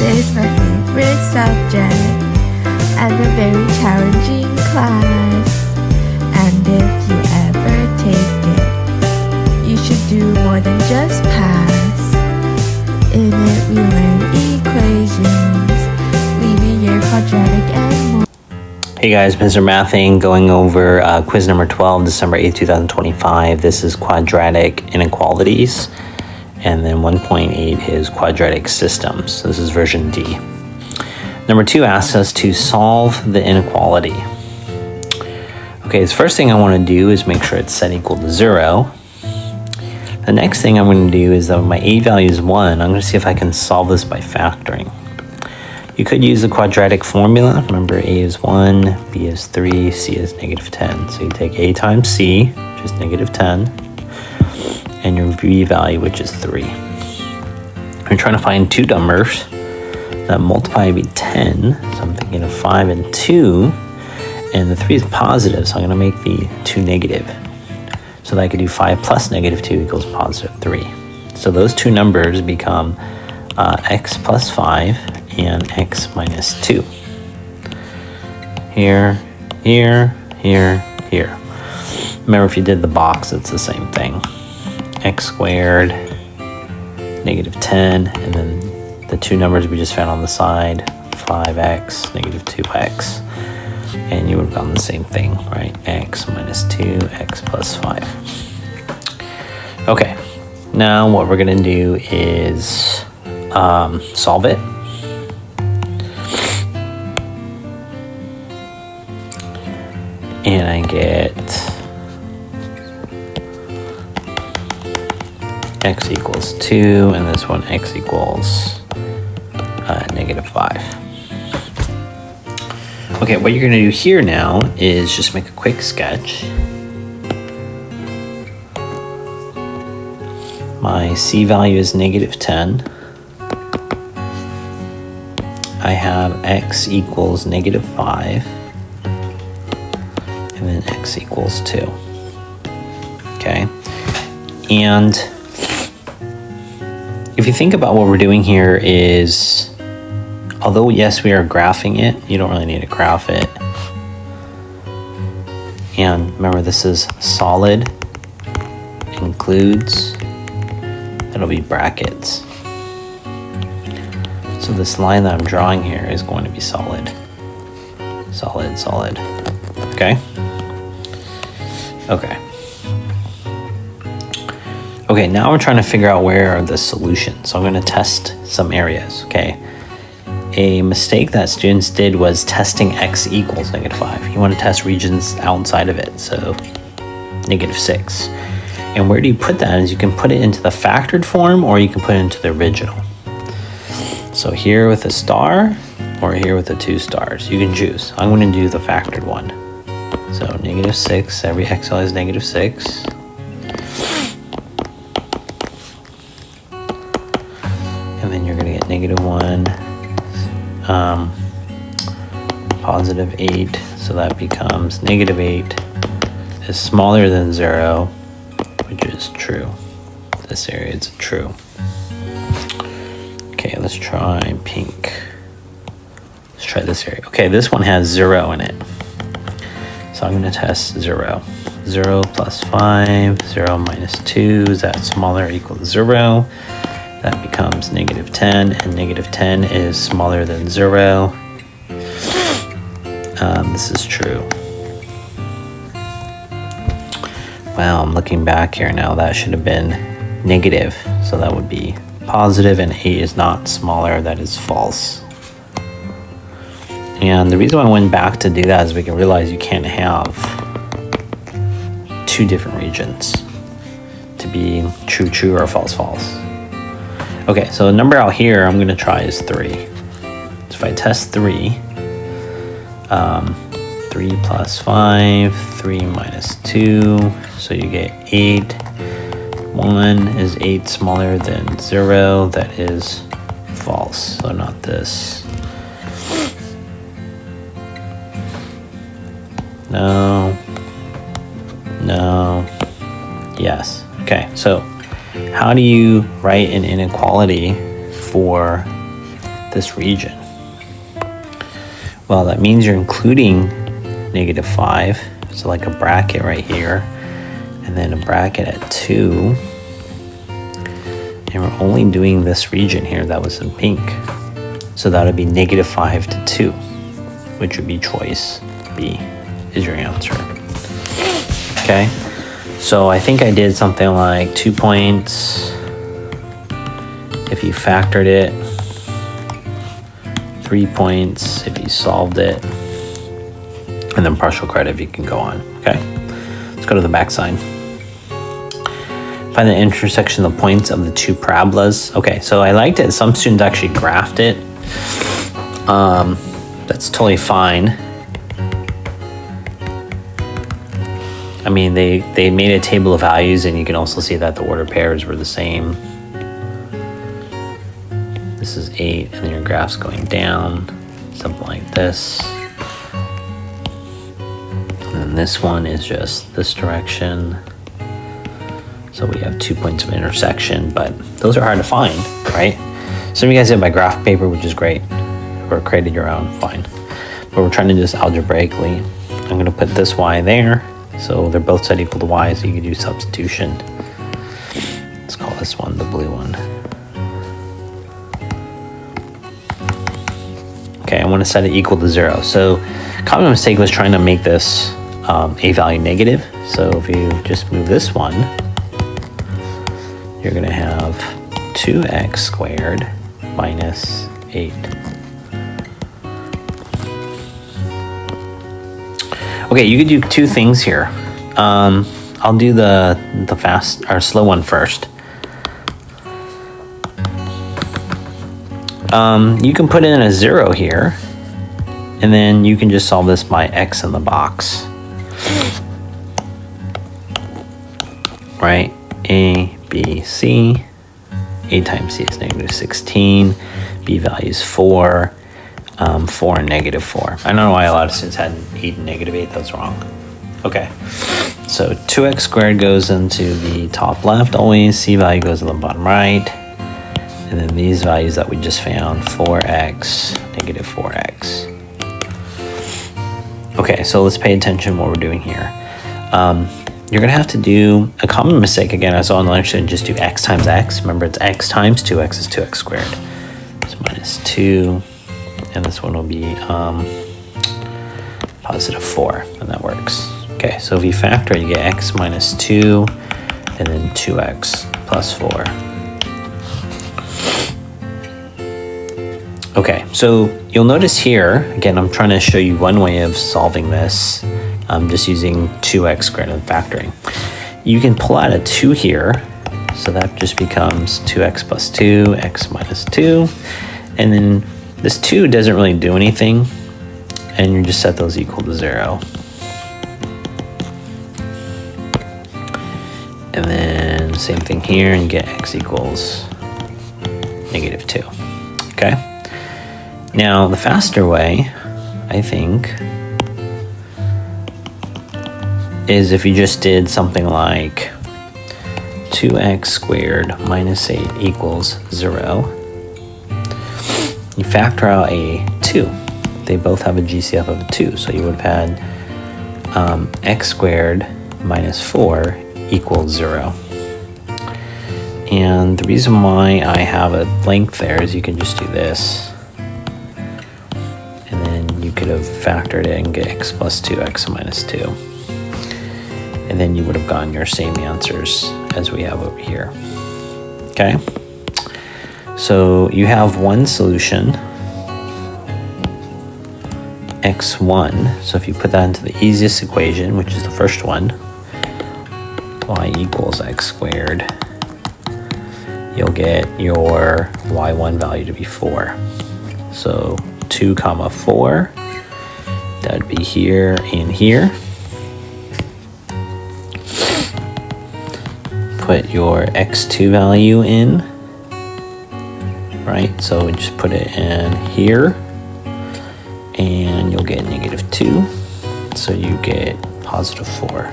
is my favorite subject and a very challenging class. And if you ever take it, you should do more than just pass. In it we learn equations, linear, quadratic, and more. Hey guys, Mr. Mathing going over quiz number 12, December 8th, 2025. This is quadratic inequalities. And then 1.8 is quadratic systems. This is version D. Number 2 asks us to solve the inequality. Okay, the first thing I want to do is make sure it's set equal to 0. The next thing I'm going to do is that my A value is 1. I'm going to see if I can solve this by factoring. You could use the quadratic formula. Remember, A is 1, B is 3, C is negative 10. So you take A times C, which is negative 10, and your B value, which is 3. You're trying to find two numbers that multiply to be 10. So I'm thinking of 5 and 2, and the 3 is positive, so I'm going to make the 2 negative. So that I could do 5 plus negative 2 equals positive 3. So those two numbers become x plus 5 and x minus 2. Here, here, here, here. Remember, if you did the box, it's the same thing. X squared, negative 10, and then the two numbers we just found on the side, 5x, negative 2x. And you would have gotten the same thing, right? X minus 2, x plus 5. Okay, now what we're going to do is solve it. And I get x equals 2, and this one x equals negative 5. Okay, what you're going to do here now is just make a quick sketch. My C value is negative 10. I have x equals negative 5. And then x equals 2. Okay. And if you think about what we're doing here is, although yes, we are graphing it, you don't really need to graph it. And remember, this is solid, includes, it'll be brackets. So this line that I'm drawing here is going to be solid. Solid, solid. Okay? Okay. Okay, now we're trying to figure out where are the solutions. So I'm going to test some areas, okay? A mistake that students did was testing x equals negative 5. You want to test regions outside of it, so negative 6. And where do you put that is you can put it into the factored form or you can put it into the original. So here with a star or here with the 2 stars. You can choose. I'm going to do the factored one. So negative 6, every x value is negative 6. And then you're going to get negative 1, positive 8, so that becomes negative 8 is smaller than 0, which is true. This area is true. Okay, let's try pink. Let's try this area. Okay, this one has 0 in it. So I'm going to test 0. 0 plus 5, 0 minus 2, is that smaller or equal to 0? That becomes negative 10, and negative 10 is smaller than 0. This is true. Wow, I'm looking back here now. That should have been negative, so that would be positive, and 8 is not smaller. That is false. And the reason I went back to do that is we can realize you can't have two different regions to be true, true, or false, false. Okay, so the number out here I'm going to try is 3. So if I test 3, 3 plus 5, 3 minus 2, so you get 8. 1 is 8 smaller than 0, that is false, so not this. No, no, yes. Okay, so how do you write an inequality for this region? Well, that means you're including -5, so like a bracket right here, and then a bracket at 2, and we're only doing this region here that was in pink. So that would be -5 to 2, which would be choice B is your answer. Okay, so I think I did something like 2 points if you factored it, 3 points if you solved it, and then partial credit if you can go on. Okay, let's go to the back side. Find the intersection of the points of the two parabolas. Okay, so I liked it. Some students actually graphed it. That's totally fine. I mean, they made a table of values, and you can also see that the order pairs were the same. This is 8, and then your graph's going down, something like this. And then this one is just this direction. So we have 2 points of intersection, but those are hard to find, right? Some of you guys did by graph paper, which is great, or created your own, fine. But we're trying to do this algebraically. I'm gonna put this y there, so they're both set equal to y, so you can do substitution. Let's call this one the blue one. Okay, I wanna set it equal to 0. So common mistake was trying to make this a value negative. So if you just move this one, you're gonna have 2x squared minus 8. Okay, you could do two things here. I'll do the fast or slow one first. You can put in a 0 here, and then you can just solve this by x in the box. Right? A, B, C. A times C is -16. B value is 4. 4 and -4. I don't know why a lot of students had 8 and -8. That's wrong. Okay. So 2x squared goes into the top left always. C value goes to the bottom right. And then these values that we just found, 4x, -4x. Okay, so let's pay attention to what we're doing here. You're gonna have to do a common mistake again. I saw another student just do x times x. Remember, it's x times 2x is 2x squared. So -2, and this one will be +4, and that works. Okay, so if you factor, you get x minus 2, and then 2x plus 4. Okay, so you'll notice here, again, I'm trying to show you one way of solving this. I'm just using 2x squared and factoring. You can pull out a 2 here, so that just becomes 2x plus 2, x minus 2, and then this 2 doesn't really do anything, and you just set those equal to 0. And then same thing here, and you get x equals -2. Okay? Now, the faster way, I think, is if you just did something like 2x squared minus 8 equals 0. You factor out a 2. They both have a GCF of a 2, so you would have had x squared minus 4 equals 0. And the reason why I have a blank there is you can just do this. And then you could have factored it and get x plus 2, x minus 2. And then you would have gotten your same answers as we have over here. Okay? So you have one solution, x1. So if you put that into the easiest equation, which is the first one, y equals x squared, you'll get your y1 value to be 4. So 2 comma 4, that would be here and here. Put your x2 value in, right? So we just put it in here, and you'll get -2. So you get +4.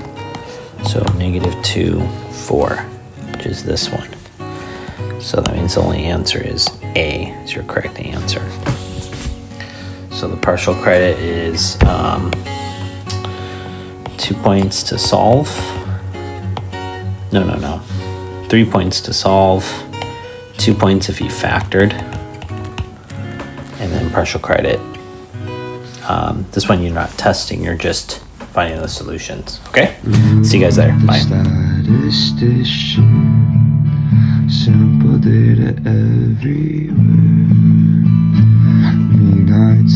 So -2, 4, which is this one. So that means the only answer is A is your correct answer. So the partial credit is 2 points to solve. No. 3 points to solve. 2 points if you factored. And then partial credit. This one you're not testing, you're just finding the solutions. Okay? See you guys later. Bye. Simple data everywhere. Midnight